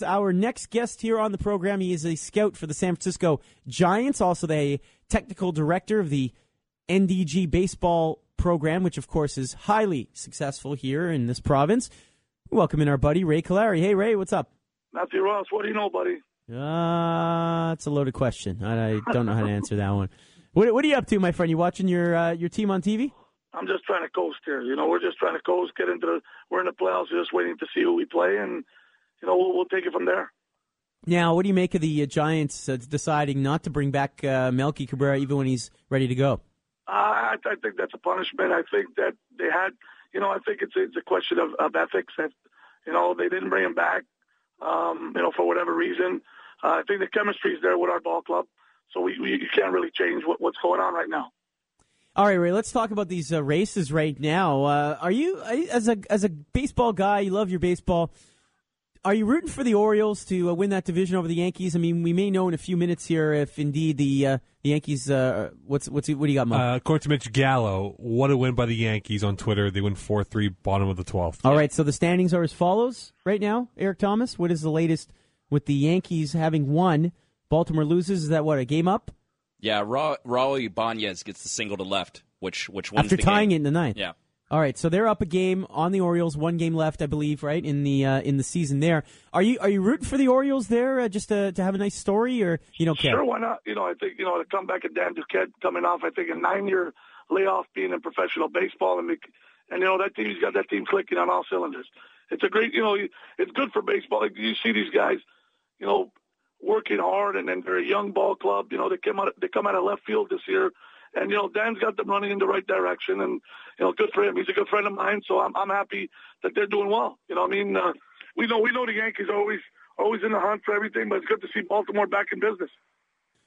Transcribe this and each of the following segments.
Our next guest here on the program, he is a scout for the San Francisco Giants, also the technical director of the NDG baseball program, which of course is highly successful here in this province. Welcome in our buddy, Ray Callari. Hey, Ray, what's up? Matthew Ross, what do you know, buddy? It's a loaded question. I don't know how to answer that one. What are you up to, my friend? You watching your team on TV? I'm just trying to coast here. We're just trying to coast, we're in the playoffs, just waiting to see who we play, and we'll take it from there. Now, what do you make of the Giants deciding not to bring back Melky Cabrera even when he's ready to go? I think that's a punishment. I think that they had, I think it's a question of ethics. That, they didn't bring him back, for whatever reason. I think the chemistry is there with our ball club, so you can't really change what's going on right now. All right, Ray, let's talk about these races right now. Are you, as a baseball guy, you love your baseball, are you rooting for the Orioles to win that division over the Yankees? I mean, we may know in a few minutes here if indeed the Yankees. What do you got, Mike? According to Mitch Gallo, what a win by the Yankees on Twitter. They win 4-3, bottom of the 12th. All right, so the standings are as follows right now. Eric Thomas, what is the latest with the Yankees having won? Baltimore loses. Is that what, a game up? Yeah, Raul Ibanez gets the single to left, which wins after the tying game. it in the ninth. Yeah. All right, so they're up a game on the Orioles. One game left, I believe, right in the season. There, are you rooting for the Orioles there just to have a nice story, or you don't care? Sure, why not? I think to come back at Dan Duquette coming off, I think a 9-year layoff being in professional baseball, and that team's got that team clicking on all cylinders. It's a great, it's good for baseball. Like, you see these guys, working hard, and then they're a young ball club. They come out of left field this year. And, Dan's got them running in the right direction, and, good for him. He's a good friend of mine, so I'm happy that they're doing well. We know the Yankees are always in the hunt for everything, but it's good to see Baltimore back in business.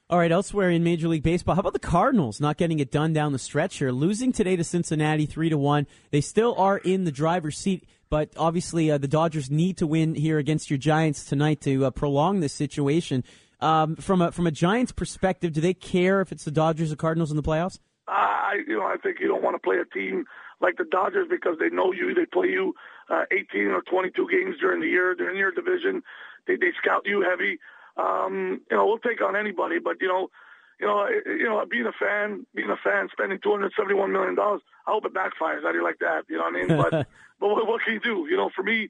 All right, elsewhere in Major League Baseball, how about the Cardinals not getting it done down the stretch here? Losing today to Cincinnati 3-1. They still are in the driver's seat, but obviously the Dodgers need to win here against your Giants tonight to prolong this situation. From a Giants perspective, do they care if it's the Dodgers or Cardinals in the playoffs? I think you don't want to play a team like the Dodgers because they know you. They play you 18 or 22 games during the year. They're in your division. They scout you heavy. We'll take on anybody, but being a fan, spending $271 million, I hope it backfires. How do you like that? You know what I mean? But what can you do? For me,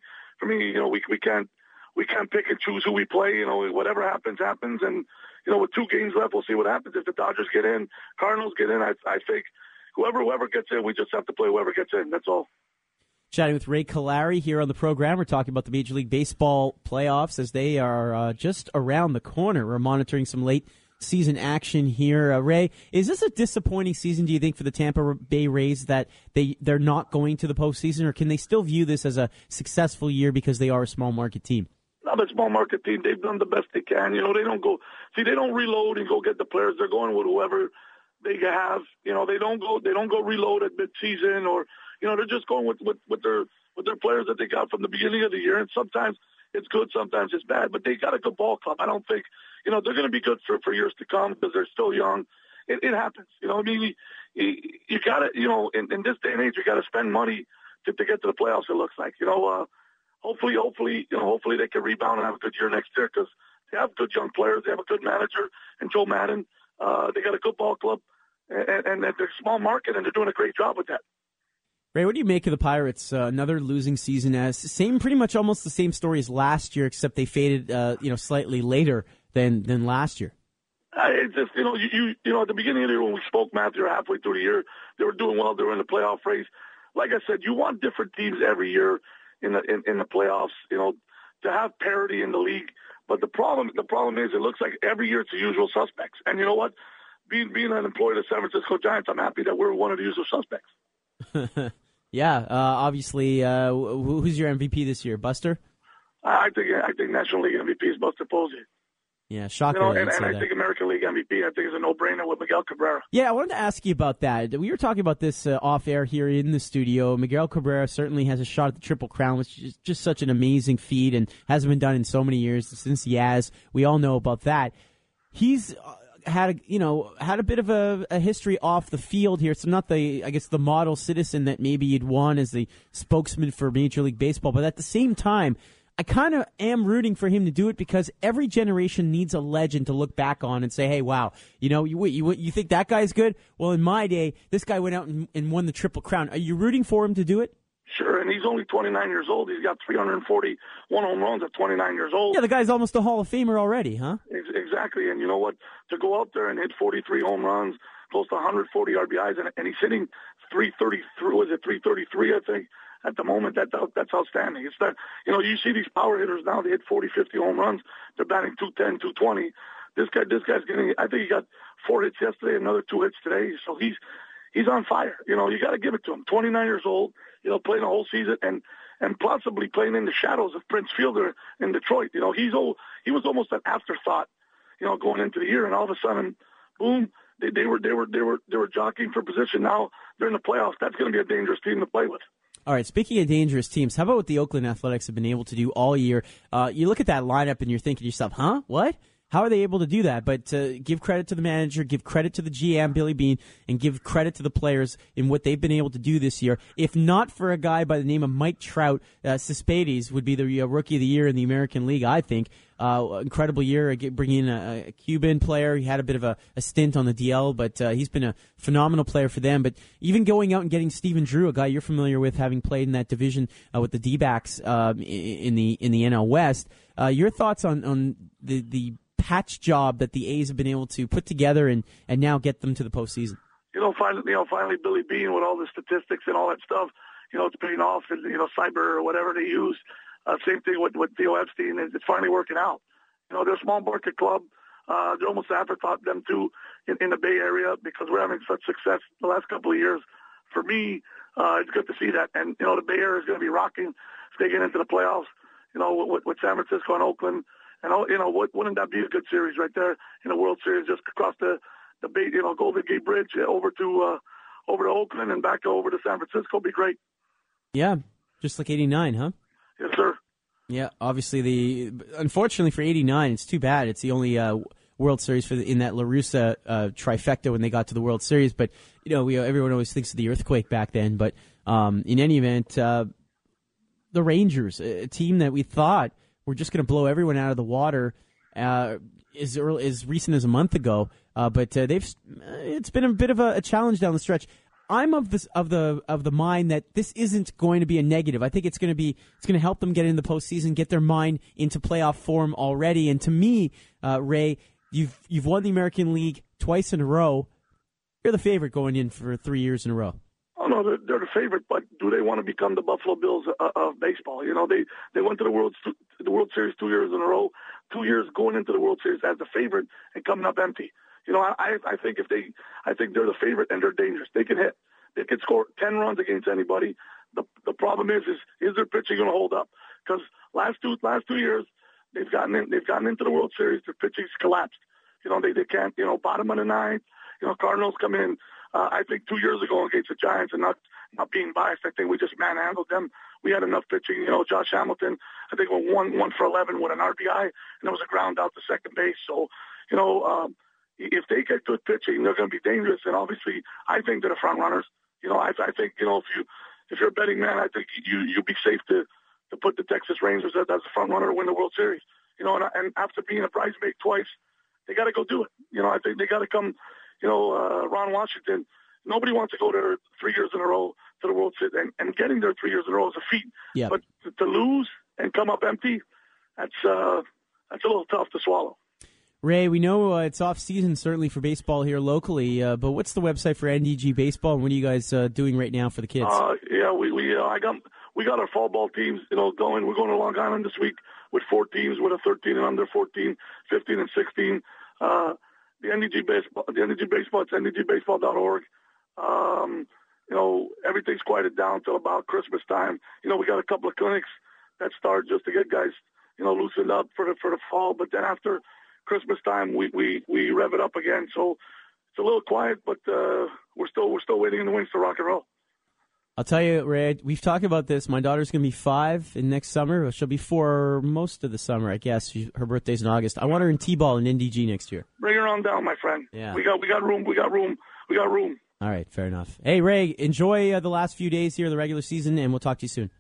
we can't pick and choose who we play. Whatever happens. And, with 2 games left, we'll see what happens. If the Dodgers get in, Cardinals get in, I think whoever gets in, we just have to play whoever gets in. That's all. Chatting with Ray Callari here on the program. We're talking about the Major League Baseball playoffs as they are just around the corner. We're monitoring some late season action here. Ray, is this a disappointing season, do you think, for the Tampa Bay Rays that they're not going to the postseason, or can they still view this as a successful year because they are a small market team? No, but small market team, they've done the best they can. They don't reload and go get the players. They're going with whoever they have. They don't go reload at midseason, or they're just going with their players that they got from the beginning of the year. And sometimes it's good, sometimes it's bad. But they got a good ball club. I don't think they're going to be good for years to come because they're still young. It happens. You got to in this day and age, you got to spend money to get to the playoffs. It looks like Hopefully, they can rebound and have a good year next year because they have good young players. They have a good manager and Joe Madden. They got a good ball club, and they're a small market, and they're doing a great job with that. Ray, what do you make of the Pirates? Another losing season, pretty much almost the same story as last year, except they faded, slightly later than last year. It's just, at the beginning of the year when we spoke, Matthew, halfway through the year, they were doing well. They were in the playoff race. Like I said, you want different teams every year in the playoffs, to have parity in the league. But the problem is it looks like every year it's the usual suspects. And you know what? Being an employee of the San Francisco Giants, I'm happy that we're one of the usual suspects. Yeah, obviously. Who's your MVP this year, Buster? I think National League MVP is Buster Posey. Yeah, shocker. And I think American League MVP, I think, is a no-brainer with Miguel Cabrera. Yeah, I wanted to ask you about that. We were talking about this off-air here in the studio. Miguel Cabrera certainly has a shot at the Triple Crown, which is just such an amazing feat and hasn't been done in so many years since he has. We all know about that. He's had a bit of a history off the field here. So not the model citizen that maybe you'd want as the spokesman for Major League Baseball, but at the same time, I kind of am rooting for him to do it because every generation needs a legend to look back on and say, hey, wow, you think that guy's good? Well, in my day, this guy went out and won the Triple Crown. Are you rooting for him to do it? Sure, and he's only 29 years old. He's got 341 home runs at 29 years old. Yeah, the guy's almost a Hall of Famer already, huh? Exactly, and you know what? To go out there and hit 43 home runs, close to 140 RBIs, and he's hitting 333, I think, at the moment. That's outstanding. It's that, you see these power hitters now, they hit 40, 50 home runs. They're batting 210, 220. This guy's getting, I think he got 4 hits yesterday, another 2 hits today, so he's on fire. You got to give it to him. 29 years old, playing a whole season and possibly playing in the shadows of Prince Fielder in Detroit. He was almost an afterthought, going into the year, and all of a sudden, boom, they were jockeying for position. Now they're in the playoffs. That's going to be a dangerous team to play with. All right, speaking of dangerous teams, how about what the Oakland Athletics have been able to do all year? You look at that lineup and you're thinking to yourself, huh, what? How are they able to do that? But give credit to the manager, give credit to the GM, Billy Beane, and give credit to the players in what they've been able to do this year. If not for a guy by the name of Mike Trout, Cespedes would be the Rookie of the Year in the American League, I think. Incredible year, bringing in a Cuban player. He had a bit of a stint on the DL, but he's been a phenomenal player for them. But even going out and getting Stephen Drew, a guy you're familiar with, having played in that division with the D-backs in the NL West, your thoughts on the patch job that the A's have been able to put together and now get them to the postseason? Finally Billy Beane with all the statistics and all that stuff, it's paying off, and cyber or whatever they use. Same thing with Theo Epstein. It's finally working out. They're a small market club. They're almost afterthought, them too, in the Bay Area, because we're having such success the last couple of years. For me, it's good to see that. And, the Bay Area is going to be rocking if they get into the playoffs, with San Francisco and Oakland. And, wouldn't that be a good series right there in the World Series, just across the Bay, Golden Gate Bridge over to Oakland and back over to San Francisco would be great. Yeah, just like 89, huh? Yes, sir. Yeah, obviously unfortunately for 89, it's too bad. It's the only World Series in that La Russa trifecta when they got to the World Series. But, everyone always thinks of the earthquake back then. But in any event, the Rangers, a team that we thought were just going to blow everyone out of the water as recent as a month ago. But it's been a bit of a challenge down the stretch. I'm of the mind that this isn't going to be a negative. I think it's going to help them get into the postseason, get their mind into playoff form already. And to me, Ray, you've won the American League twice in a row. You're the favorite going in for 3 years in a row. Oh no, they're the favorite, but do they want to become the Buffalo Bills of baseball? They went to the World Series 2 years in a row. 2 years going into the World Series as the favorite and coming up empty. I think they're the favorite and they're dangerous. They can hit. They can score 10 runs against anybody. The problem is their pitching going to hold up? Because last two years they've gotten into the World Series. Their pitching's collapsed. They can't. Bottom of the ninth. Cardinals come in. I think 2 years ago against the Giants, and not being biased, I think we just manhandled them. We had enough pitching. Josh Hamilton, I think went 1 for 11 with an RBI, and it was a ground out to second base. So, if they get good pitching, they're going to be dangerous. And obviously, I think they're the front runners. I think if you're a betting man, I think you'd be safe to put the Texas Rangers as the front runner to win the World Series. And after being a bridesmaid twice, they got to go do it. I think they got to come. Ron Washington, nobody wants to go there 3 years in a row to the World Series, and getting there 3 years in a row is a feat. Yep. But to lose and come up empty, that's a little tough to swallow. Ray, we know it's off season certainly for baseball here locally, but what's the website for NDG Baseball, and what are you guys doing right now for the kids? We got our fall ball teams, going. We're going to Long Island this week with 4 teams, with a 13 and under, 14, 15 and 16. The NDG Baseball, it's ndgbaseball.org. Everything's quieted down till about Christmas time. We got a couple of clinics that start just to get guys, loosened up for the fall. But then after Christmas time, we rev it up again. So it's a little quiet, but we're still waiting in the wings to rock and roll. I'll tell you, Ray, we've talked about this. My daughter's going to be 5 in next summer. She'll be 4 most of the summer, I guess. Her birthday's in August. I want her in T-ball and NDG next year. Bring her on down, my friend. Yeah. We got room. All right, fair enough. Hey, Ray, enjoy the last few days here of the regular season, and we'll talk to you soon.